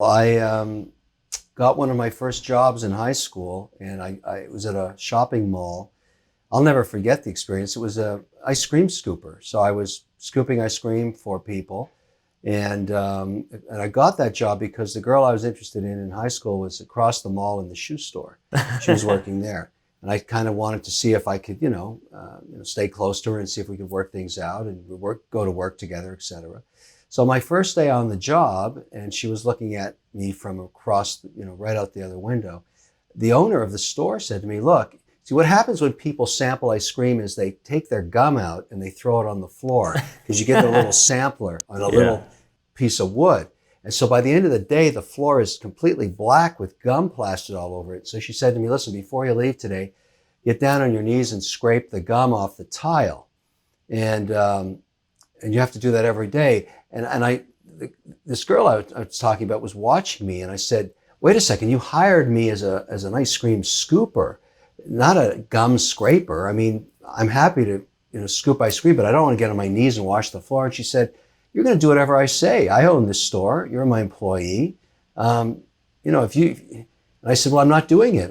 I got one of my first jobs in high school, and I was at a shopping mall. I'll never forget the experience. It was a ice cream scooper. So I was scooping ice cream for people, and I got that job because the girl I was interested in high school was across the mall in the shoe store. She was working there, and I kind of wanted to see if I could, stay close to her and see if we could work things out and go to work together, etc. So my first day on the job, and she was looking at me from across, right out the other window. The owner of the store said to me, "Look, see what happens when people sample ice cream is they take their gum out and they throw it on the floor because you get a little sampler on a little piece of wood. And so by the end of the day, the floor is completely black with gum plastered all over it." So she said to me, "Listen, before you leave today, get down on your knees and scrape the gum off the tile. And you have to do that every day." This girl I was talking about was watching me, and I said, "Wait a second, you hired me as an ice cream scooper, not a gum scraper. I mean, I'm happy to, scoop ice cream, but I don't want to get on my knees and wash the floor." And she said, "You're going to do whatever I say. I own this store. You're my employee. If you," and I said, "Well, I'm not doing it.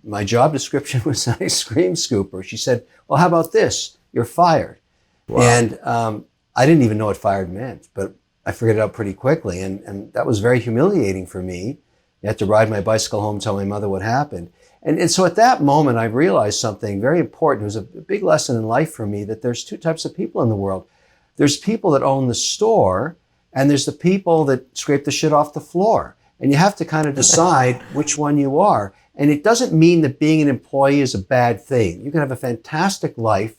My job description was an ice cream scooper." She said, "Well, how about this? You're fired." Wow. And I didn't even know what fired meant, but I figured it out pretty quickly. And that was very humiliating for me. I had to ride my bicycle home, tell my mother what happened. And so at that moment, I realized something very important. It was a big lesson in life for me that there's two types of people in the world. There's people that own the store, and there's the people that scrape the shit off the floor. And you have to kind of decide which one you are. And it doesn't mean that being an employee is a bad thing. You can have a fantastic life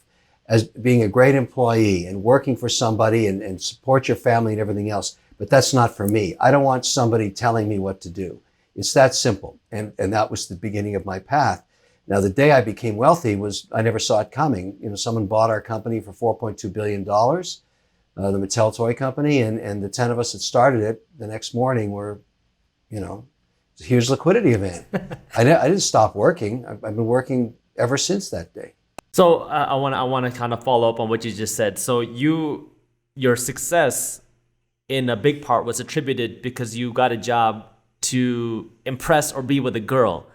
as being a great employee and working for somebody and support your family and everything else. But that's not for me. I don't want somebody telling me what to do. It's that simple. And that was the beginning of my path. Now, the day I became wealthy I never saw it coming. Someone bought our company for $4.2 billion, the Mattel toy company, and the 10 of us that started it the next morning were, a huge liquidity event. I didn't stop working. I've been working ever since that day. So I want to kind of follow up on what you just said. So your success in a big part was attributed because you got a job to impress or be with a girl.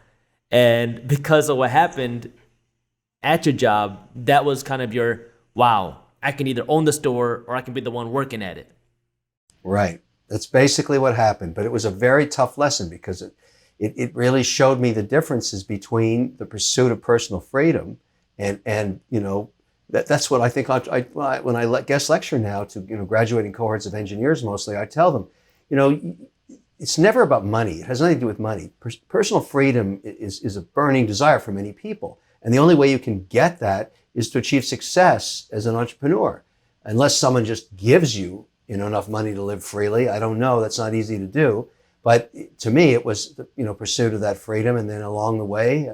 And because of what happened at your job, that was kind of your, wow, I can either own the store or I can be the one working at it. Right. That's basically what happened. But it was a very tough lesson because it really showed me the differences between the pursuit of personal freedom and that's what I think when I guest lecture now to graduating cohorts of engineers mostly, I tell them, it's never about money. It has nothing to do with money. Personal freedom is a burning desire for many people. And the only way you can get that is to achieve success as an entrepreneur. Unless someone just gives you, enough money to live freely. I don't know. That's not easy to do. But to me, it was the pursuit of that freedom. And then along the way,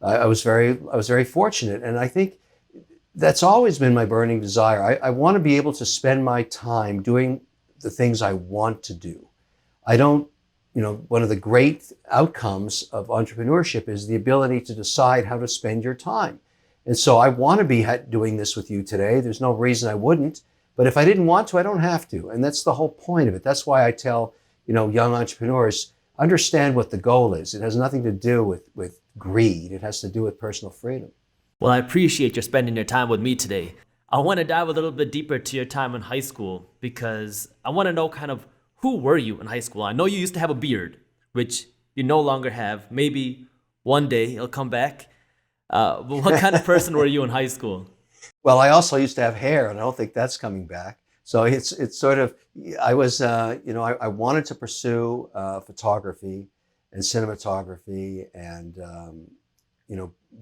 I was very fortunate. And I think that's always been my burning desire. I want to be able to spend my time doing the things I want to do. I don't, one of the great outcomes of entrepreneurship is the ability to decide how to spend your time. And so I want to be doing this with you today. There's no reason I wouldn't. But if I didn't want to, I don't have to. And that's the whole point of it. That's why I tell, young entrepreneurs, understand what the goal is. It has nothing to do with greed. It has to do with personal freedom. Well, I appreciate you spending your time with me today. I want to dive a little bit deeper to your time in high school because I want to know kind of who were you in high school? I know you used to have a beard, which you no longer have. Maybe one day it'll come back. But what kind of person were you in high school? Well, I also used to have hair, and I don't think that's coming back. So it's sort of, I was, I wanted to pursue photography and cinematography and,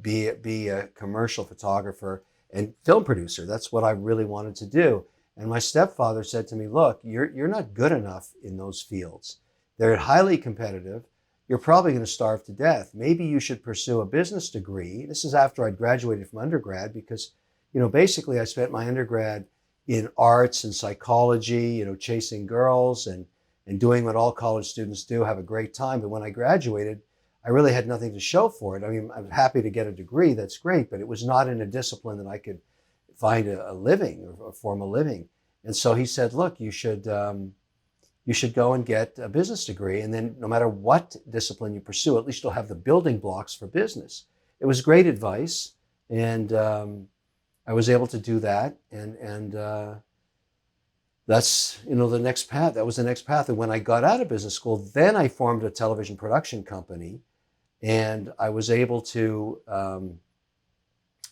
be a commercial photographer and film producer. That's what I really wanted to do. And my stepfather said to me, "Look, you're not good enough in those fields. They're highly competitive. You're probably going to starve to death. Maybe you should pursue a business degree." This is after I'd graduated from undergrad because, basically I spent my undergrad in arts and psychology, chasing girls and doing what all college students do, have a great time. But when I graduated, I really had nothing to show for it. I mean, I'm happy to get a degree. That's great. But it was not in a discipline that I could find a living or form a living. And so he said, "Look, you should you should go and get a business degree. And then no matter what discipline you pursue, at least you'll have the building blocks for business. It was great advice. And I was able to do that. And that's, the next path. That was the next path. And when I got out of business school, then I formed a television production company. And I was able to,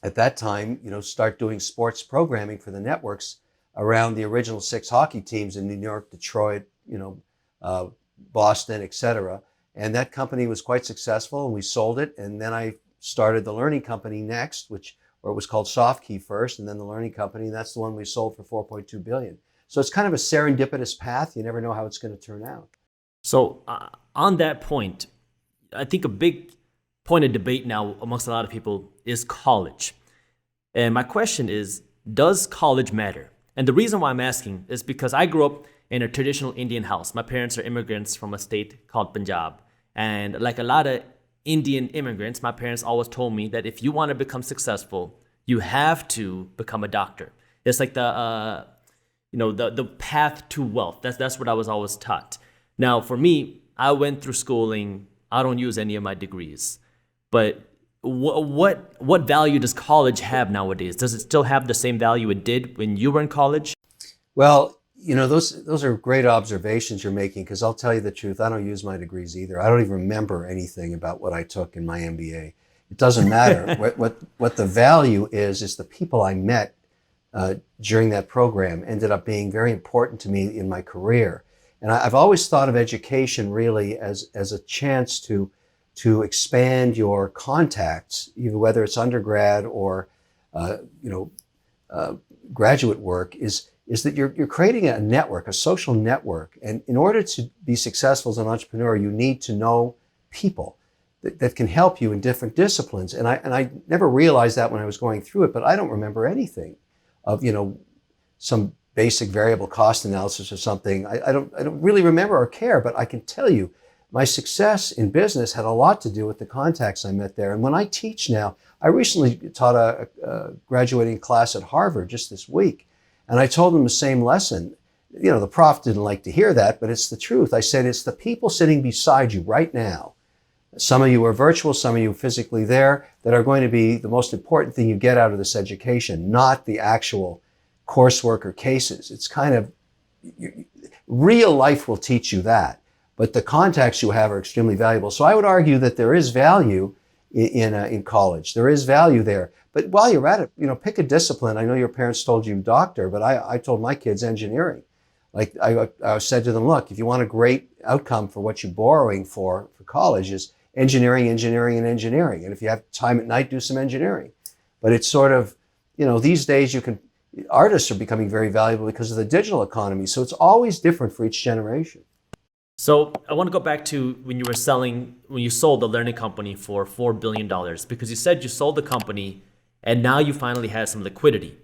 at that time, start doing sports programming for the networks around the original 6 hockey teams in New York, Detroit, Boston, etc. And that company was quite successful, and we sold it. And then I started the learning company next, or it was called SoftKey first, and then the learning company. And that's the one we sold for $4.2 billion. So it's kind of a serendipitous path. You never know how it's going to turn out. So on that point, I think a big point of debate now amongst a lot of people is college. And my question is, does college matter? And the reason why I'm asking is because I grew up in a traditional Indian house. My parents are immigrants from a state called Punjab. And like a lot of Indian immigrants, my parents always told me that if you want to become successful, you have to become a doctor. It's like the path to wealth. That's what I was always taught. Now, for me, I went through schooling. I don't use any of my degrees. But what value does college have nowadays? Does it still have the same value it did when you were in college? Well, those are great observations you're making, because I'll tell you the truth, I don't use my degrees either. I don't even remember anything about what I took in my MBA. It doesn't matter. What the value is the people I met during that program ended up being very important to me in my career. And I've always thought of education really as a chance to expand your contacts, even whether it's undergrad or graduate work, is that you're creating a network, a social network. And in order to be successful as an entrepreneur, you need to know people that can help you in different disciplines. And I never realized that when I was going through it, but I don't remember anything of, some basic variable cost analysis or something. I don't really remember or care, but I can tell you my success in business had a lot to do with the contacts I met there. And when I teach now, I recently taught a graduating class at Harvard just this week. And I told them the same lesson. The prof didn't like to hear that, but it's the truth. I said, it's the people sitting beside you right now. Some of you are virtual, some of you physically there, that are going to be the most important thing you get out of this education, not the actual coursework or cases. It's kind of, real life will teach you that, but the contacts you have are extremely valuable. So I would argue that there is value in college. There is value there. But while you're at it, pick a discipline. I know your parents told you doctor, but I told my kids engineering. Like I said to them, look, if you want a great outcome for what you're borrowing for college, is engineering. And if you have time at night, do some engineering. But it's sort of, these days artists are becoming very valuable because of the digital economy. So it's always different for each generation. So I want to go back to when you sold the learning company for $4 billion, because you said you sold the company and now you finally had some liquidity.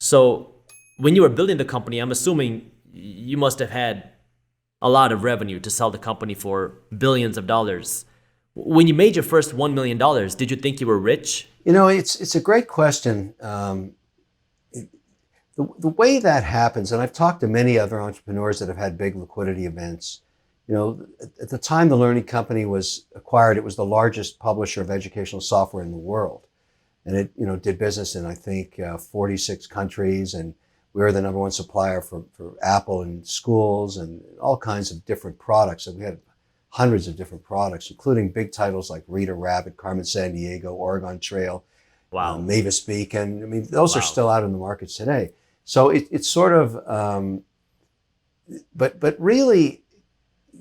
So when you were building the company, I'm assuming you must have had a lot of revenue to sell the company for billions of dollars. When you made your first $1 million, did you think you were rich? It's a great question. The way that happens, and I've talked to many other entrepreneurs that have had big liquidity events. At the time the learning company was acquired, it was the largest publisher of educational software in the world. And it, did business in, I think, 46 countries. And we were the number one supplier for Apple and schools and all kinds of different products. And we had hundreds of different products, including big titles like Rita Rabbit, Carmen Sandiego, Oregon Trail, wow, Mavis Beacon. I mean, those are still out in the markets today. So it's sort of, but really,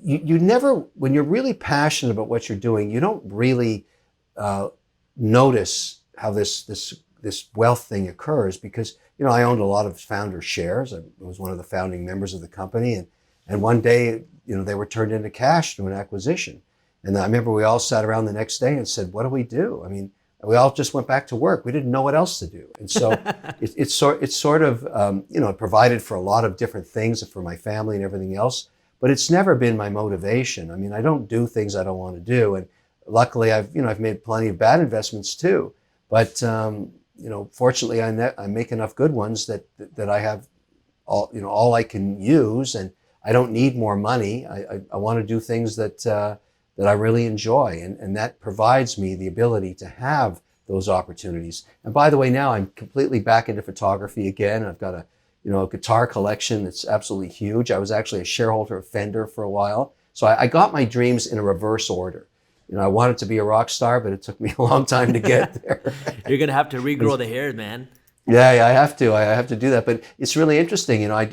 you never, when you're really passionate about what you're doing, you don't really notice how this wealth thing occurs, because I owned a lot of founder shares. I was one of the founding members of the company, and one day they were turned into cash through an acquisition. And I remember we all sat around the next day and said, what do we do? I mean, we all just went back to work. We didn't know what else to do. And so it's sort of it provided for a lot of different things for my family and everything else, but it's never been my motivation. I mean, I don't do things I don't want to do. And luckily I've made plenty of bad investments too. But, fortunately I make enough good ones that I have all I can use. And I don't need more money. I want to do things that I really enjoy, and that provides me the ability to have those opportunities. And by the way, now I'm completely back into photography again. I've got a guitar collection that's absolutely huge. I was actually a shareholder of Fender for a while. So I got my dreams in a reverse order. I wanted to be a rock star, but it took me a long time to get there. You're going to have to regrow the hair, man. Yeah, I have to. I have to do that. But it's really interesting. I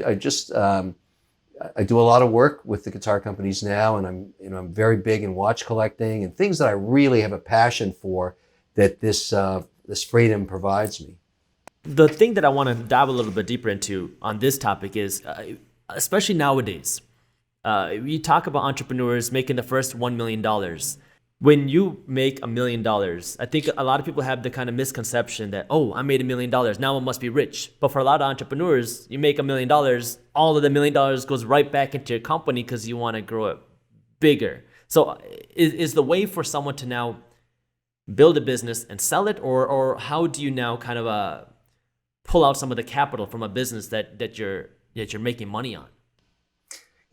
do a lot of work with the guitar companies now, and I'm very big in watch collecting and things that I really have a passion for that this freedom provides me. The thing that I want to dive a little bit deeper into on this topic is, especially nowadays, we talk about entrepreneurs making the first $1 million. When you make $1 million, I think a lot of people have the kind of misconception that, oh, I made $1 million, now I must be rich. But for a lot of entrepreneurs, you make $1 million, all of the $1 million goes right back into your company because you want to grow it bigger. So is the way for someone to now build a business and sell it, or how do you now kind of pull out some of the capital from a business that you're making money on?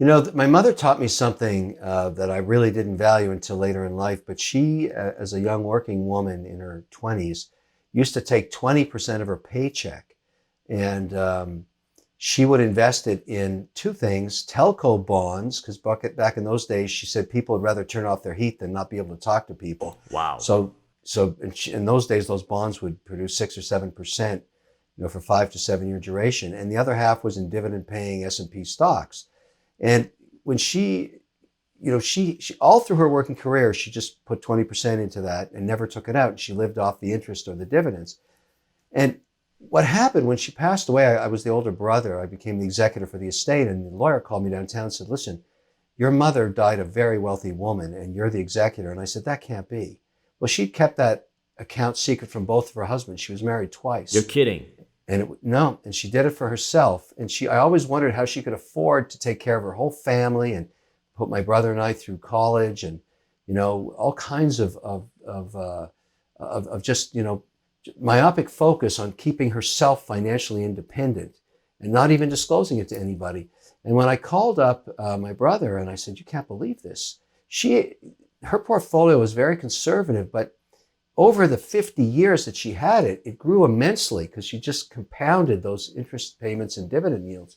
My mother taught me something that I really didn't value until later in life, but she, as a young working woman in her 20s, used to take 20% of her paycheck, and she would invest it in two things: telco bonds, because back in those days, she said people would rather turn off their heat than not be able to talk to people. Wow. So in those days, those bonds would produce 6 or 7%, for 5 to 7 year duration, and the other half was in dividend-paying S&P stocks. And when she all through her working career, she just put 20% into that and never took it out. And she lived off the interest or the dividends. And what happened when she passed away, I was the older brother. I became the executor for the estate, and the lawyer called me downtown and said, listen, your mother died a very wealthy woman and you're the executor. And I said, that can't be. Well, she kept that account secret from both of her husbands. She was married twice. You're kidding. And she did it for herself. And I always wondered how she could afford to take care of her whole family and put my brother and I through college, and all kinds of just myopic focus on keeping herself financially independent and not even disclosing it to anybody. And when I called up my brother and I said, you can't believe this, her portfolio was very conservative, but over the 50 years that she had it, it grew immensely because she just compounded those interest payments and dividend yields.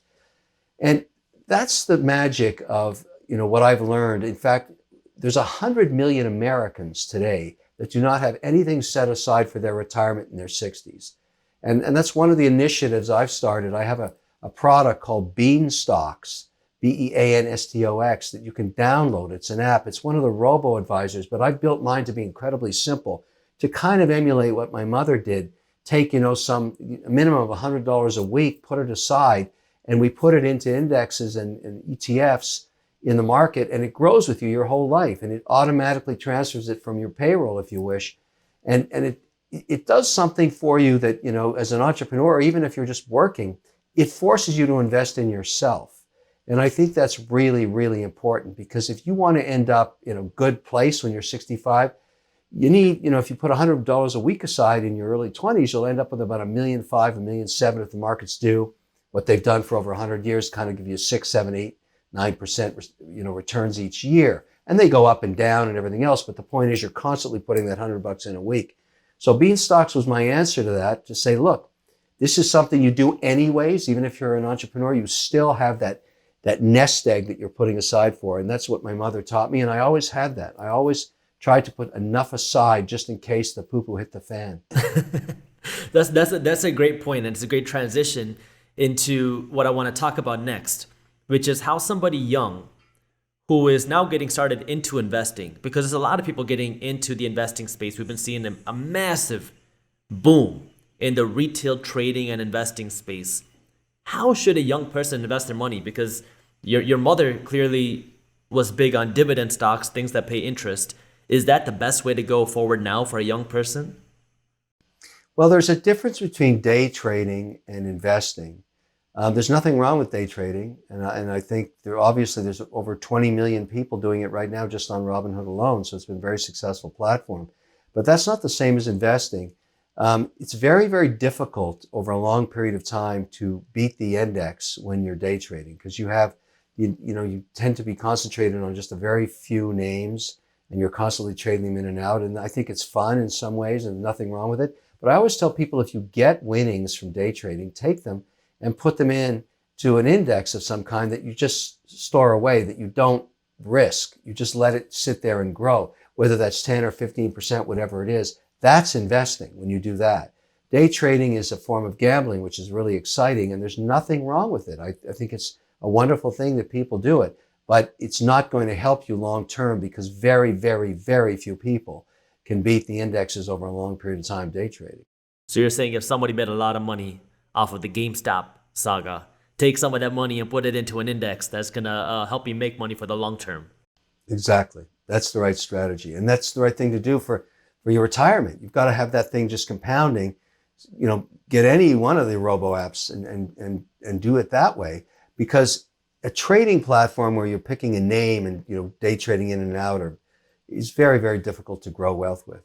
And that's the magic of, what I've learned. In fact, there's 100 million Americans today that do not have anything set aside for their retirement in their 60s. And that's one of the initiatives I've started. I have a product called Beanstox, Beanstox, that you can download. It's an app. It's one of the robo-advisors, but I've built mine to be incredibly simple, to kind of emulate what my mother did. Take, a minimum of $100 a week, put it aside, and we put it into indexes and ETFs in the market, and it grows with you your whole life, and it automatically transfers it from your payroll if you wish. And it does something for you that, as an entrepreneur, or even if you're just working, it forces you to invest in yourself. And I think that's really, really important, because if you want to end up in a good place when you're 65, you need, if you put $100 a week aside in your early 20s, you'll end up with about $1.5 million, $1.7 million if the markets do what they've done for over 100 years, kind of give you 6, 7, 8, 9%, returns each year. And they go up and down and everything else. But the point is, you're constantly putting that $100 in a week. So Beanstox was my answer to that, to say, look, this is something you do anyways. Even if you're an entrepreneur, you still have that nest egg that you're putting aside for. And that's what my mother taught me. And I always had that. I always tried to put enough aside just in case the poo-poo hit the fan. That's a great point, and it's a great transition into what I want to talk about next, which is how somebody young who is now getting started into investing, because there's a lot of people getting into the investing space. We've been seeing a massive boom in the retail trading and investing space. How should a young person invest their money? Because your mother clearly was big on dividend stocks, things that pay interest. Is that the best way to go forward now for a young person? Well, there's a difference between day trading and investing. There's nothing wrong with day trading. And I think there's over 20 million people doing it right now just on Robinhood alone. So it's been a very successful platform. But that's not the same as investing. It's very, very difficult over a long period of time to beat the index when you're day trading, because you have you tend to be concentrated on just a very few names, and you're constantly trading them in and out. And I think it's fun in some ways and nothing wrong with it. But I always tell people, if you get winnings from day trading, take them and put them in to an index of some kind that you just store away, that you don't risk. You just let it sit there and grow, whether that's 10 or 15%, whatever it is. That's investing when you do that. Day trading is a form of gambling, which is really exciting, and there's nothing wrong with it. I think it's a wonderful thing that people do it, but it's not going to help you long term, because very, very, very few people can beat the indexes over a long period of time day trading. So you're saying if somebody made a lot of money off of the GameStop saga, take some of that money and put it into an index that's going to help you make money for the long term. Exactly. That's the right strategy. And that's the right thing to do for your retirement. You've got to have that thing just compounding. Get any one of the robo apps and do it that way, because a trading platform where you're picking a name and day trading in and out is very, very difficult to grow wealth with.